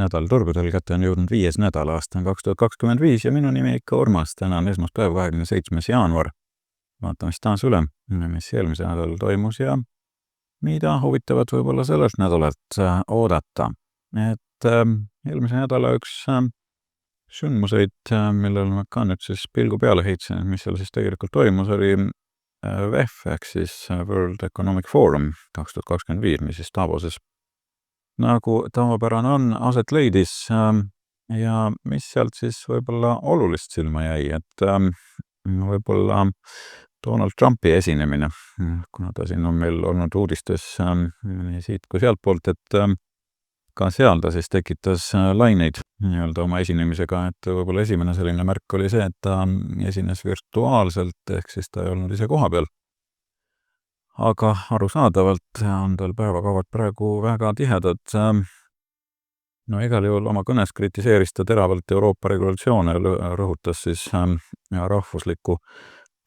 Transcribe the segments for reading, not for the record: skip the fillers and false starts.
nädal turgudel kätte on jõudnud 5. nädal, aasta on 2025 ja minu nimi ikka Urmas. Täna on esmaspäev, 27. jaanuar. Vaatame siis taas üle, mis eelmise nädalal toimus ja mida huvitavat võib-olla sellelt nädalalt oodata. Et eelmise nädala üks sündmuseid, millel ma ka nüüd siis pilgu peale heitsin, mis seal siis tegelikult toimus, oli WEF ehk siis World Economic Forum 2025, mis siis Davoses nagu tavapärane on, aset leidis ja mis sealt siis võib-olla olulist silma jäi, et võib-olla Donald Trumpi esinemine, kuna ta siin on meil olnud uudistes nii siit kui sealt poolt, et ka seal ta siis tekitas laineid nii-öelda oma esinemisega, et võib-olla esimene selline märk oli see, et ta esines virtuaalselt, ehk siis ta ei olnud ise koha peal. Aga arusaadavalt on tal päevakavad praegu väga tihedad. No igal juhul oma kõnes kritiseeris ta teravalt Euroopa regulatsioone ja rõhutas siis rahvuslikku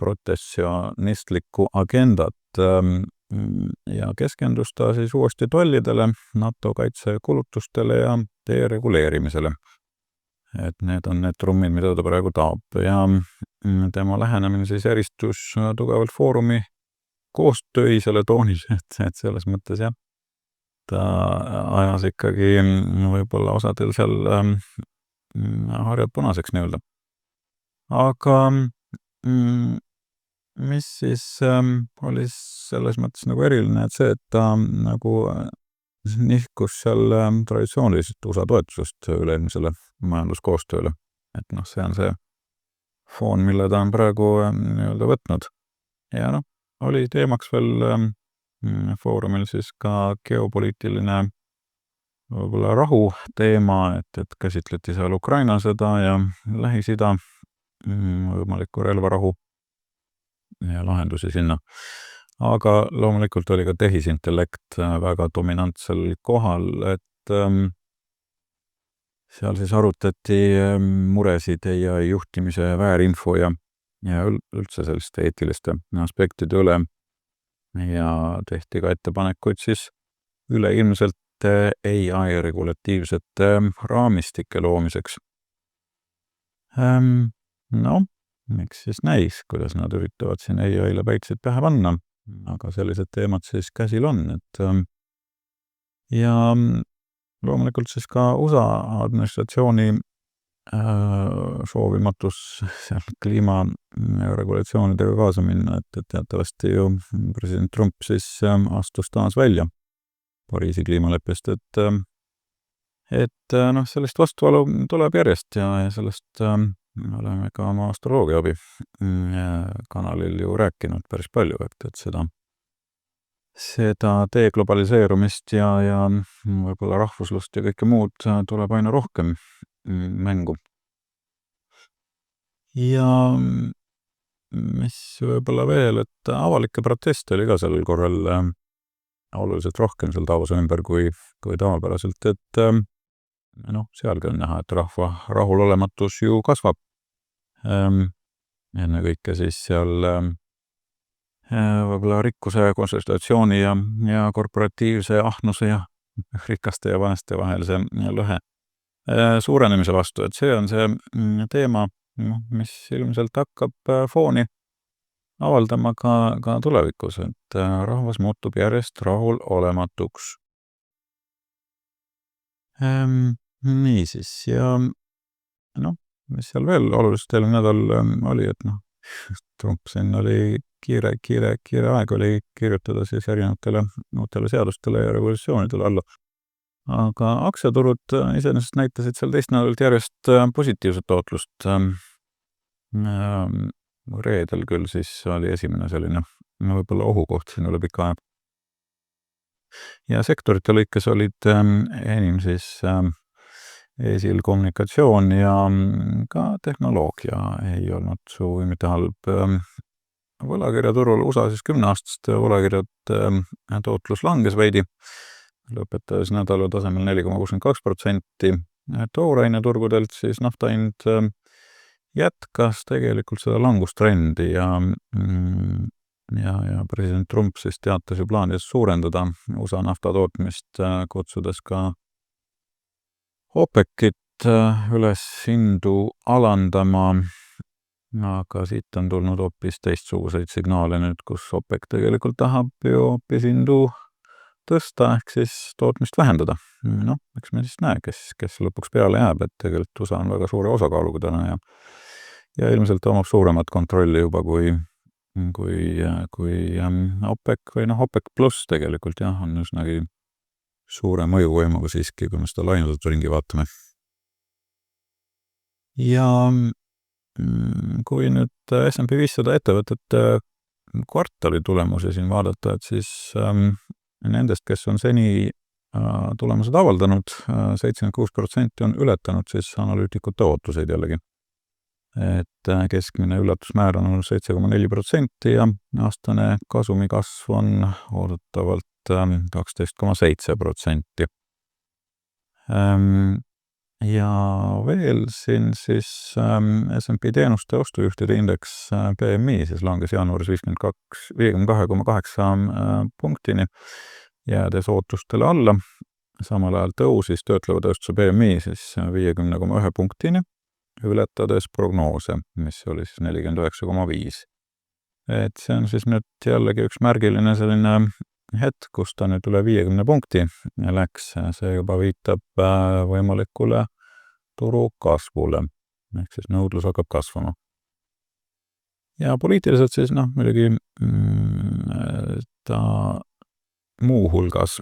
protektsionistlikku agendat ja keskendus ta siis uuesti tollidele, NATO kaitsekulutustele ja dereguleerimisele. Et need on need trummid, mida ta praegu taab ja tema lähenemine siis eristus tugevalt foorumi koostöisele toonil, et selles mõttes jah, ta ajas ikkagi võib-olla osadel seal harjad punaseks nii-öelda. Aga mis siis oli selles mõttes nagu eriline, et see, et ta nagu nihkus seal traditsioonilisest USA toetusest üleilmsele majanduskoostööle. Et noh, see on see foon, mille ta on praegu nii-öelda võtnud. Ja noh, oli teemaks veel foorumil siis ka geopoliitiline võib-olla rahu teema, et käsitleti seal Ukraina sõda ja Lähis-Ida võimalikku relvarahu ja lahendusi sinna. Aga loomulikult oli ka tehisintellekt väga dominantsel kohal, et seal siis arutati muresid AI juhtimise väärinfo ja üldse selliste eetiliste aspektide üle ja tehti ka ettepanekuid siis üleilmselt AI regulatiivsete raamistike loomiseks. No, miks siis näis, kuidas nad üritavad siin AI-le päitseid pähe panna, aga sellised teemad siis käsil on, et ja loomulikult siis ka USA administratsiooni soovimatus seal kliimaregulatsioonidega kaasa minna, et teatavasti ju president Trump siis astus taas välja Pariisi kliimaleppest, et noh, sellist vastuolu tuleb järjest ja sellest oleme ka oma astroloogiaabi kanalil ju rääkinud päris palju, et seda deglobaliseerumist ja võib-olla rahvuslust ja kõike muud tuleb aina rohkem mängu. Ja mis võib-olla veel, et avalikke proteste oli ka sellel korral oluliselt rohkem seal Davose ümber kui tavapäraselt, et noh, sealgi on näha, et rahva rahulolematus ju kasvab. Ennekõike siis seal võib-olla rikkuse kontsentratsiooni ja korporatiivse ahnuse ja rikaste ja vaeste vahel see lõhe suurenemise vastu, et see on see teema, mis ilmselt hakkab fooni avaldama ka tulevikus, et rahvas muutub järjest rahulolematuks. Niisiis ja noh, mis seal veel olulist eelmine nädal oli, et noh, Trump siin oli kiire aeg oli kirjutada siis erinevatele uutele seadustele ja regulatsioonidele alla. Aga aktsiaturud iseenesest näitasid seal teist nädalalt järjest positiivset tootlust. Reedel küll siis oli esimene selline võib-olla ohukoht siin üle pika aja. Ja sektorite lõikes olid enim siis esil kommunikatsioon ja ka tehnoloogia ei olnud sugugi mitte halb. Võlakirjaturul USA siis 10-aastaste võlakirjad tootlus langes veidi, lõpetas nädala tasemel 4,62%. Tooraineturgudelt siis nafta hind jätkas tegelikult seda langustrendi ja president Trump siis teatas ju plaanides suurendada USA nafta tootmist, kutsudes ka OPEC-it üles hindu alandama, aga siit on tulnud hoopis teistsuguseid signaale nüüd, kus OPEC tegelikult tahab ju hoopis hindu tõsta ehk siis tootmist vähendada. Eks me siis näe, kes lõpuks peale jääb, et tegelikult USA on väga suure osakaaluga täna ja ilmselt omab suuremat kontrolli juba kui OPEC või OPEC pluss tegelikult jah, on üsnagi suure mõjuvõimuga siiski, kui me seda laiendatud ringi vaatame. Ja kui nüüd S&P 500 ettevõtete kvartali tulemusi siin vaadata, et siis nendest, kes on seni tulemused avaldanud, 76% on ületanud siis analüütikute ootuseid jällegi. Et keskmine üllatusmäär on olnud 7,4% ja aastane kasumi kasv on oodatavalt 12,7%. Ja veel siin siis S&P teenuste ostujuhtide indeks PMI siis langes jaanuaris 52,8 punktini, jäädes ootustele alla. Samal ajal tõusis töötleva tööstuse PMI siis 50,1 punktini, ületades prognoose, mis oli siis 49,5. Et see on siis nüüd jällegi üks märgiline selline hetk, kus ta nüüd üle 50 punkti läks. See juba viitab võimalikule turu kasvule, ehk siis nõudlus hakkab kasvama. Ja poliitiliselt siis muidugi ta muu hulgas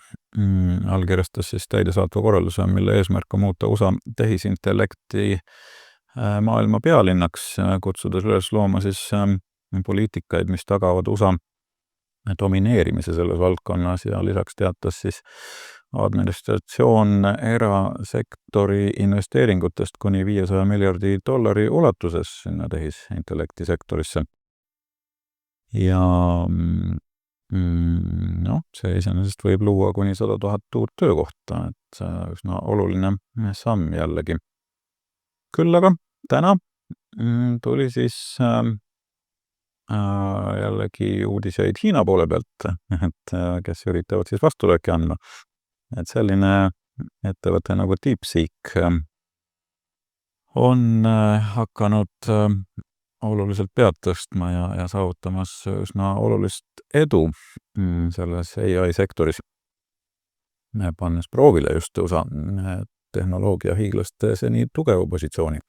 allkirjastas siis täidesaatva korralduse, mille eesmärk on muuta USA tehisintellekti maailma pealinnaks, kutsudes üles looma siis poliitikaid, mis tagavad USA domineerimise selles valdkonnas ja lisaks teatas siis administratsioon erasektori investeeringutest kuni $500 miljardi ulatuses sinna tehisintellekti sektorisse. Ja see iseenesest võib luua kuni 100 000 uut töökohta, et üsna oluline samm jällegi. Küll aga täna tuli siis jällegi uudiseid Hiina poole pealt, et kes üritavad siis vastulööki andma. Et selline ettevõte nagu DeepSeek on hakanud oluliselt pead tõstma ja saavutamas üsna olulist edu selles AI sektoris, pannes proovile just USA tehnoloogia hiiglaste seni tugeva positsiooni.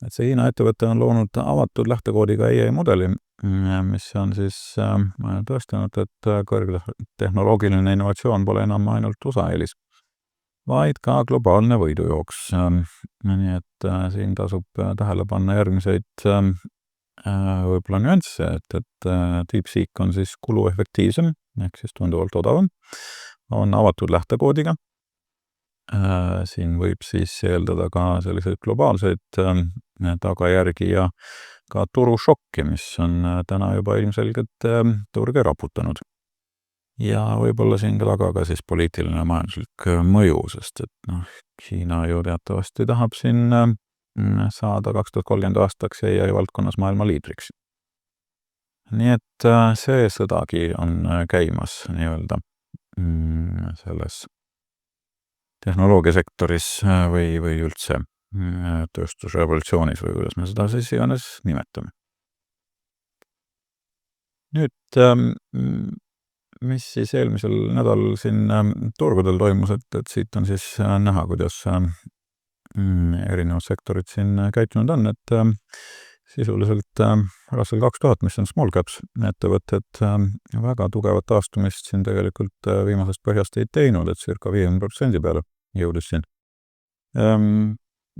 Et see Hiina ettevõte on loonud avatud lähtekoodiga AI mudeli, mis on siis tõestanud, et kõrgtehnoloogiline innovatsioon pole enam ainult USA eelis, vaid ka globaalne võidujooks. Nii et siin tasub tähele panna järgmiseid võib-olla nüansse, et DeepSeek on siis kuluefektiivsem, ehk siis tunduvalt odavam, on avatud lähtekoodiga. Siin võib siis eeldada ka selliseid globaalseid tagajärgi ja ka turušokki, mis on täna juba ilmselgelt turge raputanud. Ja võib-olla siin taga ka siis poliitiline majanduslik mõju, sest et Hiina ju teatavasti tahab siin saada 2030 aastaks AI valdkonnas maailma liidriks. Nii et see sõdagi on käimas nii-öelda selles tehnoloogiasektoris või üldse tööstusrevolutsioonis või kuidas me seda siis iganes nimetame. Nüüd, mis siis eelmisel nädalal siin turgudel toimus, et siit on siis näha, kuidas erinevad sektorid siin käitunud on, et sisuliselt Russell 2000, mis on small caps ettevõtted, väga tugevat taastumist siin tegelikult viimasest põhjast ei teinud, et circa 50% peale jõudis siin.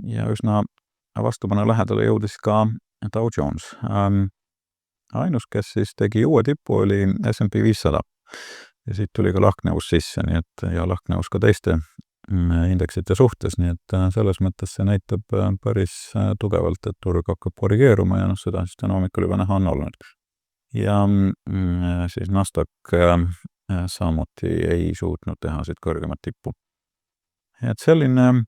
Ja üsna vastupanu lähedale jõudis ka Dow Jones. Ainus, kes siis tegi uue tipu, oli S&P 500 ja siit tuli ka lahknevus sisse, nii et ja lahknevus ka teiste indeksite suhtes, nii et selles mõttes see näitab päris tugevalt, et turg hakkab korrigeeruma ja seda siis täna hommikul juba näha on olnud. Ja siis Nasdaq samuti ei suutnud teha siit kõrgemat tippu. Et selline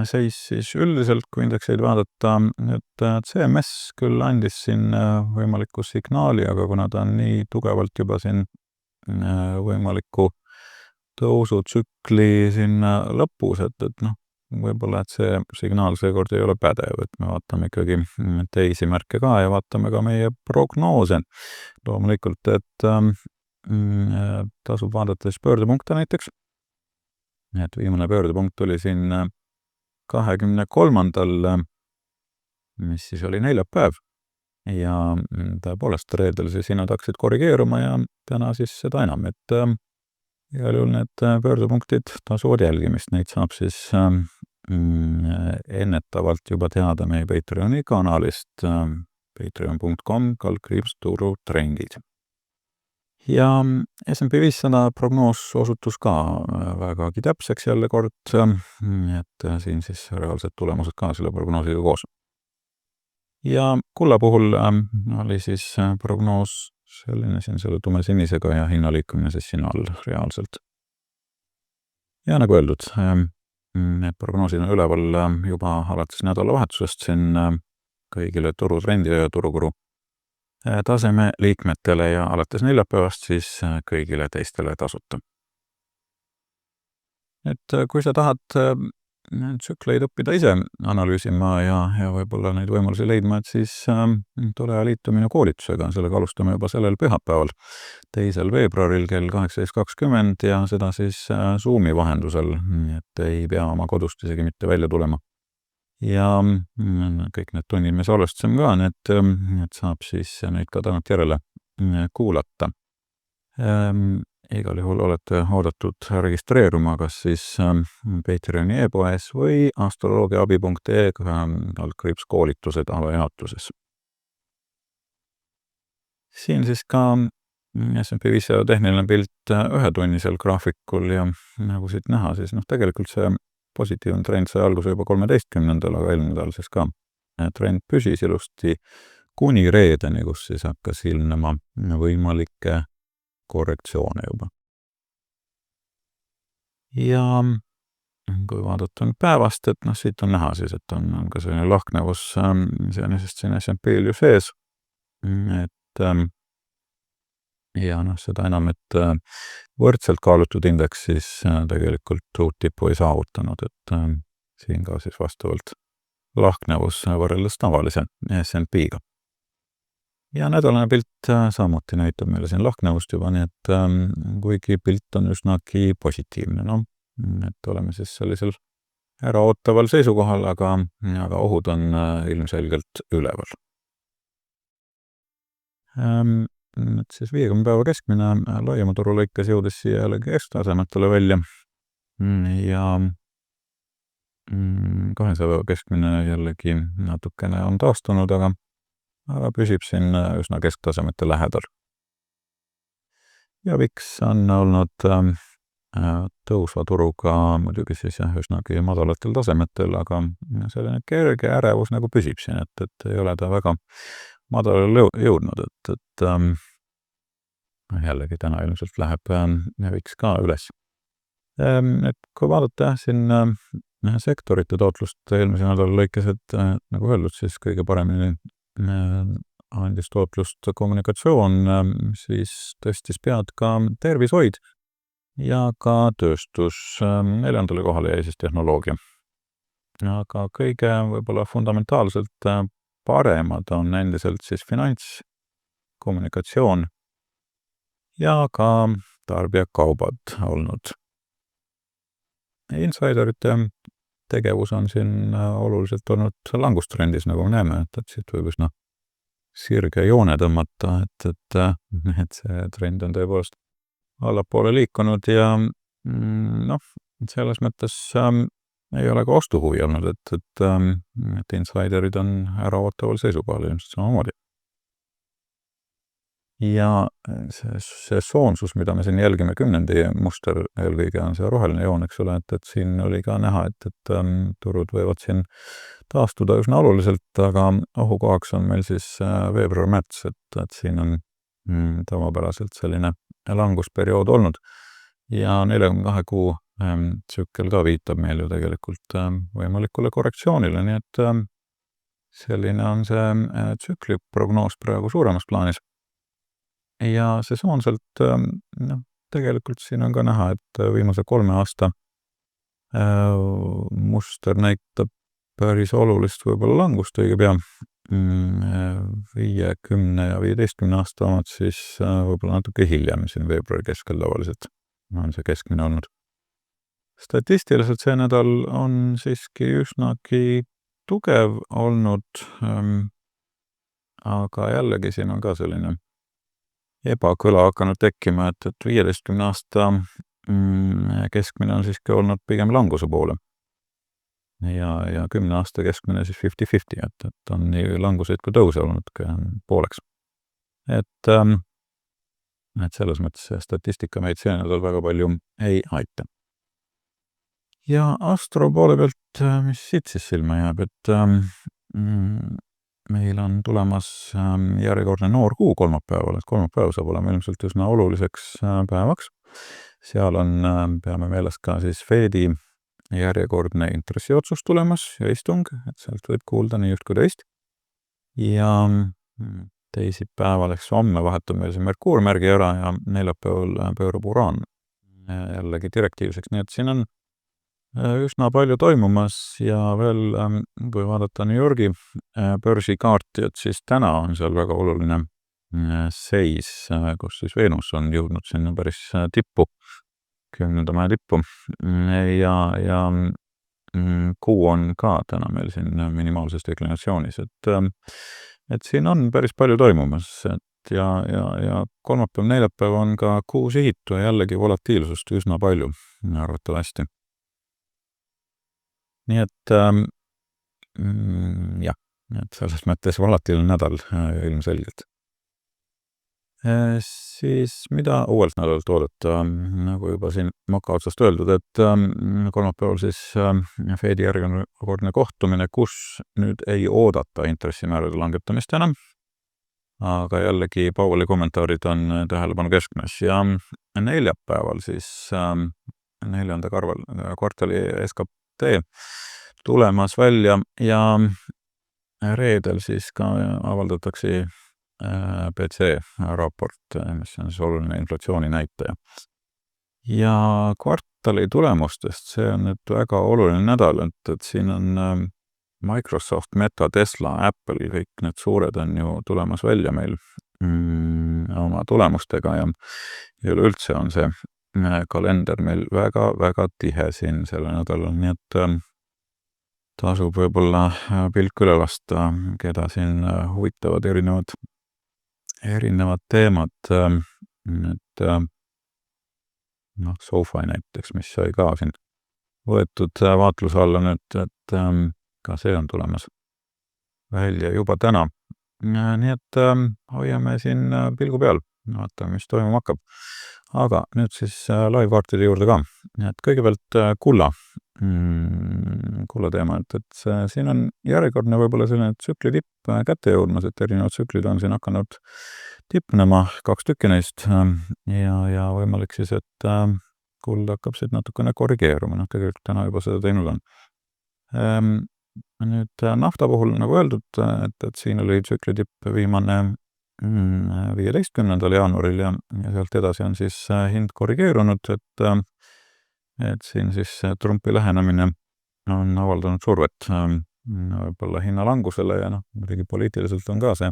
seis siis üldiselt, kui indekseid vaadata, et CMS küll andis siin võimaliku signaali, aga kuna ta on nii tugevalt juba siin võimaliku tõusutsükli siin lõpus, et võib-olla, et see signaal seekord ei ole pädev, et me vaatame ikkagi teisi märke ka ja vaatame ka meie prognoose. Loomulikult, et tasub vaadata siis pöördepunkte näiteks. Et viimane pöördepunkt oli siin 23. mis siis oli neljapäev ja tõepoolest reedel siis hinnad hakkasid korrigeeruma ja täna siis seda enam, et igal juhul need pöördepunktid tasuvad jälgimist, neid saab siis ennetavalt juba teada meie Patreoni kanalist patreon.com/turutrendid. Ja S&P 500 prognoos osutus ka vägagi täpseks jälle kord, et siin siis reaalsed tulemused ka selle prognoosiga koos. Ja kulla puhul oli siis prognoos selline siin selle tumesinisega ja hinnaliikumine siis siin all reaalselt. Ja nagu öeldud, need prognoosid on üleval juba alates nädalavahetusest siin kõigile turutrendide ja turukuru taseme liikmetele ja alates neljapäevast siis kõigile teistele tasuta. Et kui sa tahad tsükleid õppida ise analüüsima ja võib-olla neid võimalusi leidma, et siis tule ja liitu minu koolitusega, sellega alustame juba sellel pühapäeval, 2. veebruaril kell 18.20 ja seda siis Zoomi vahendusel, nii et ei pea oma kodust isegi mitte välja tulema. Ja kõik need tunnid me salvestasime ka, nii et saab siis neid ka tagantjärele kuulata. Igal juhul olete oodatud registreeruma kas siis Patreoni e-poes või astroloogiaabi.ee/koolitused alajaotuses. Siin siis ka S&P 500 tehniline pilt ühetunnisel graafikul ja nagu siit näha, siis tegelikult see positiivne trend sai alguse juba 13. aga eelmine nädal siis ka trend püsis ilusti kuni reedeni, kus siis hakkas ilmnema võimalikke korrektsioone juba. Ja kui vaadata päevast, et siit on näha siis, et on ka selline lahknevus iseenesest siin S&P-l ju sees, et ja seda enam, et võrdselt kaalutud indeks siis tegelikult uut tippu ei saavutanud, et siin ka siis vastavalt lahknevus võrreldes tavalise S&P-ga. Ja nädalane pilt samuti näitab meile siin lahknevust juba, nii et kuigi pilt on üsnagi positiivne, et oleme siis sellisel äraootaval seisukohal, aga ohud on ilmselgelt üleval. Et siis 50 päeva keskmine laiema turu lõikes jõudes siia jällegi kesktasemetele välja ja 200 päeva keskmine jällegi natukene on taastunud, aga püsib siin üsna kesktasemete lähedal. Ja VIX on olnud tõusva turuga muidugi siis üsnagi madalatel tasemetel, aga selline kerge ärevus nagu püsib siin, et ei ole ta väga madalale jõudnud, et jällegi täna ilmselt läheb VIX ka üles. Et kui vaadata siin sektorite tootlust eelmise nädala lõikes, et nagu öeldud, siis kõige paremini andis tootlust kommunikatsioon, siis tõstis pead ka tervishoid ja ka tööstus, 4. kohale jäi siis tehnoloogia. Aga kõige võib-olla fundamentaalselt paremad on endiselt siis finants, kommunikatsioon ja ka tarbijakaubad olnud. Insiderite tegevus on siin oluliselt olnud langustrendis, nagu me näeme, et siit võib üsna sirge joone tõmmata, et see trend on tõepoolest allapoole liikunud ja selles mõttes ei ole ka ostuhuvi olnud, et insiderid on äraootaval seisukohal ilmselt samamoodi. Ja see soonsus, mida me siin jälgime, 10. muster eelkõige on see roheline joon, eks ole, et siin oli ka näha, et turud võivad siin taastuda üsna oluliselt, aga ohukohaks on meil siis veebruar-märts, et siin on tavapäraselt selline langusperiood olnud ja 42 kuu tsükkel ka viitab meil ju tegelikult võimalikule korrektsioonile, nii et selline on see tsükli prognoos praegu suuremas plaanis. Ja sesoonselt tegelikult siin on ka näha, et viimase 3 aasta Muster näitab päris olulist võib-olla langust õige pea. 5, 10 ja 15 aasta omad siis võib-olla natuke hiljem, siin veebruari keskel tavaliselt on see keskmine olnud. Statistiliselt see nädal on siiski üsnagi tugev olnud, aga jällegi siin on ka selline ebakõla hakanud tekkima, et 15 aasta keskmine on siiski olnud pigem languse poole. Ja 10 aasta keskmine siis 50-50, et on nii languseid kui tõuse olnud pooleks. Et selles mõttes see statistika meid see nädal väga palju ei aita. Ja astro poole pealt, mis siit siis silma jääb, et meil on tulemas järjekordne noor kuu kolmapäeval, et kolmapäev saab olema ilmselt üsna oluliseks päevaks. Seal on, peame meeles ka siis Fedi järjekordne intressiotsus tulemas ja istung, et sealt võib kuulda nii üht kui teist. Ja teisipäeval, eks homme vahetub meil see Merkuur märgi ära ja neljapäeval pöörab Uraan jällegi direktiivseks, nii et siin on üsna palju toimumas ja veel, kui vaadata New Yorgi börsikaarti, et siis täna on seal väga oluline seis, kus siis Veenus on jõudnud sinna päris tippu, 10. maja tippu ja kuu on ka täna meil siin minimaalses deklinatsioonis, et siin on päris palju toimumas, et ja kolmapäev, neljapäev on ka kuu sihitu ja jällegi volatiilsust üsna palju arvatavasti. Nii et jah, et selles mõttes volatiilne nädal ilmselgelt. Siis mida uuelt nädalalt oodata, nagu juba siin moka otsast öeldud, et kolmapäeval siis Fedi järjekordne kohtumine, kus nüüd ei oodata intressimäärade langetamist enam, aga jällegi Powelli kommentaarid on tähelepanu keskmes ja neljapäeval siis 4. kvartali SKT tulemas välja ja reedel siis ka avaldatakse PC raport, mis on siis oluline inflatsiooni näitaja. Ja kvartali tulemustest, see on nüüd väga oluline nädal, et siin on Microsoft, Meta, Tesla, Apple, kõik need suured on ju tulemas välja meil oma tulemustega ja üleüldse on see kalender meil väga, väga tihe siin selle nädalal, nii et tasub võib-olla pilk üle lasta, keda siin huvitavad erinevad teemad, et SoFi näiteks, mis sai ka siin võetud vaatluse alla nüüd, et ka see on tulemas välja juba täna. Nii et hoiame siin pilgu peal, vaatame, mis toimuma hakkab. Aga nüüd siis live-kaartide juurde ka, et kõigepealt kulla teema, et siin on järjekordne võib-olla selline tsükli tipp kätte jõudmas, et erinevad tsüklid on siin hakanud tipnema, 2 tükki neist ja võimalik siis, et kuld hakkab siit natukene korrigeeruma, tegelikult täna juba seda teinud on. Nüüd nafta puhul nagu öeldud, et siin oli tsükli tipp viimane 15. jaanuaril ja sealt edasi on siis hind korrigeerunud, et siin siis Trumpi lähenemine on avaldanud survet võib-olla hinnalangusele ja muidugi poliitiliselt on ka see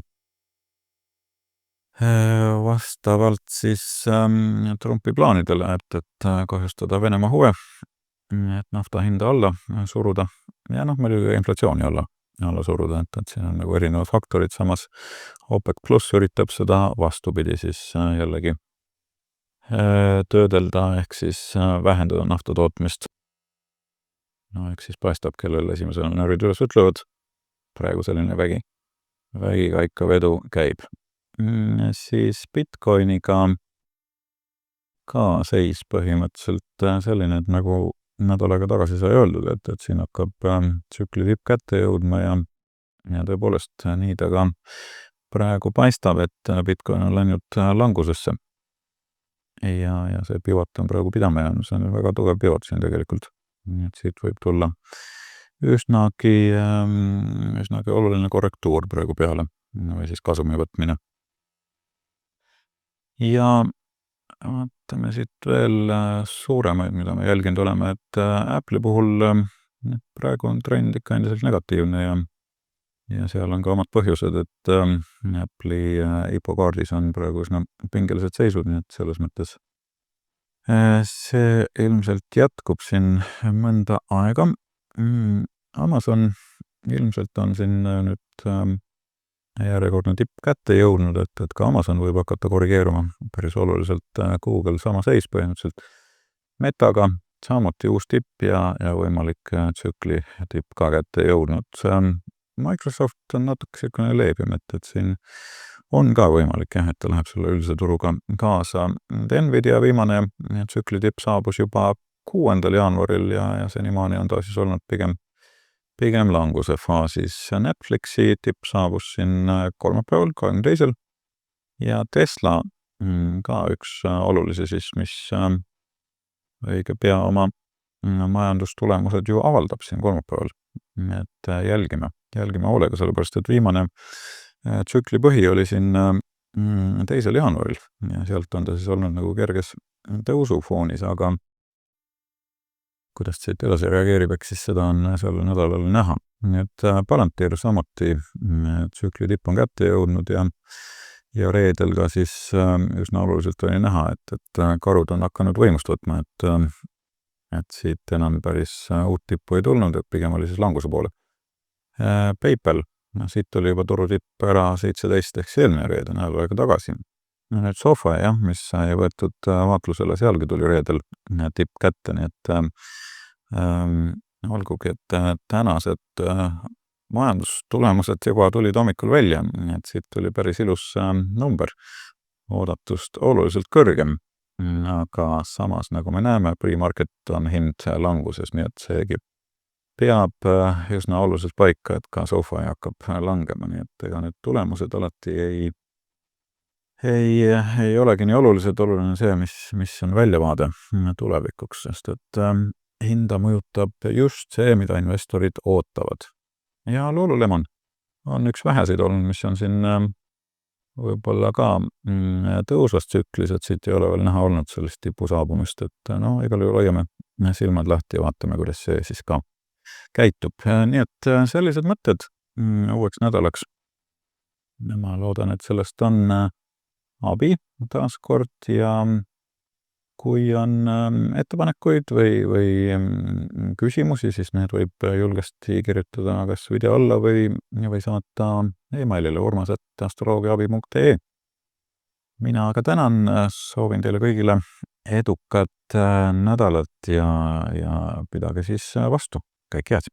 vastavalt siis Trumpi plaanidele, et kahjustada Venemaa huve, et nafta hinda alla suruda ja muidugi inflatsiooni alla suruda, et siin on nagu erinevad faktorid, samas OPEC pluss üritab seda vastupidi siis jällegi töödelda ehk siis vähendada nafta tootmist. Ehk siis paistab, kellel esimesel närvid üles ütlevad, praegu selline vägikaika vedu käib. Siis Bitcoiniga ka seis põhimõtteliselt selline, et nagu nädal aega tagasi sai öeldud, et siin hakkab tsükli tipp kätte jõudma ja tõepoolest nii ta ka praegu paistab, et Bitcoin on läinud langusesse. Ja see pivot on praegu pidama jäänud, see on väga tugev pivot siin tegelikult. Nii et siit võib tulla üsnagi oluline korrektuur praegu peale või siis kasumi võtmine. Ja vaatame siit veel suuremaid, mida me jälginud oleme, et Apple'i puhul praegu on trend ikka endiselt negatiivne ja seal on ka omad põhjused, et Apple'i IPO kaardis on praegu üsna pingelised seisud, nii et selles mõttes see ilmselt jätkub siin mõnda aega. Amazon ilmselt on siin nüüd järjekordne tipp kätte jõudnud, et ka Amazon võib hakata korrigeeruma päris oluliselt, Google sama seis põhimõtteliselt. Metaga samuti uus tipp ja võimalik tsükli tipp ka kätte jõudnud. Microsoft on natuke selline leebim, et siin on ka võimalik jah, et ta läheb selle üldise turuga kaasa. Nvidia viimane tsükli tipp saabus juba 6. jaanuaril ja senimaani on ta siis olnud pigem languse faasis. Netflixi tipp saabus siin kolmapäeval, 22. ja Tesla ka üks olulisi siis, mis õige pea oma majandustulemused ju avaldab siin kolmapäeval. Et jälgime hoolega, sellepärast et viimane tsükli põhi oli siin 2. jaanuaril ja sealt on ta siis olnud nagu kerges tõusufoonis, aga kuidas siit edasi reageerib, eks siis seda on sellel nädalal näha. Nii et Palantir samuti tsükli tipp on kätte jõudnud ja reedel ka siis üsna oluliselt oli näha, et karud on hakanud võimust võtma, et siit enam päris uut tippu ei tulnud, et pigem oli siis languse poole. PayPal, siit oli juba turutipp ära 17 ehk eelmine reede nädal aega tagasi. Nüüd Sofa, jah, mis sai võetud vaatlusele, sealgi tuli reedel tipp kätte, nii et olgugi, et tänased majandustulemused juba tulid hommikul välja, nii et siit tuli päris ilus number, oodatust oluliselt kõrgem, aga samas, nagu me näeme, pre-market on hind languses, nii et seegi peab üsna oluliselt paika, et ka Sofa hakkab langema, nii et ega need tulemused alati ei olegi nii olulised, oluline see, mis on väljavaade tulevikuks, sest et hinda mõjutab just see, mida investorid ootavad. Ja Lululemon on üks väheseid olnud, mis on siin võib-olla ka tõusvas tsüklis, et siit ei ole veel näha olnud sellist tipu saabumist, et igal juhul hoiame silmad lahti ja vaatame, kuidas see siis ka käitub. Nii et sellised mõtted uueks nädalaks. Ma loodan, et sellest on abi taaskord ja kui on ettepanekuid või küsimusi, siis need võib julgesti kirjutada kas video alla või saata emailile urmas@astroloogiaabi.ee. Mina aga tänan, soovin teile kõigile edukat nädalat ja pidage siis vastu. Kõike head!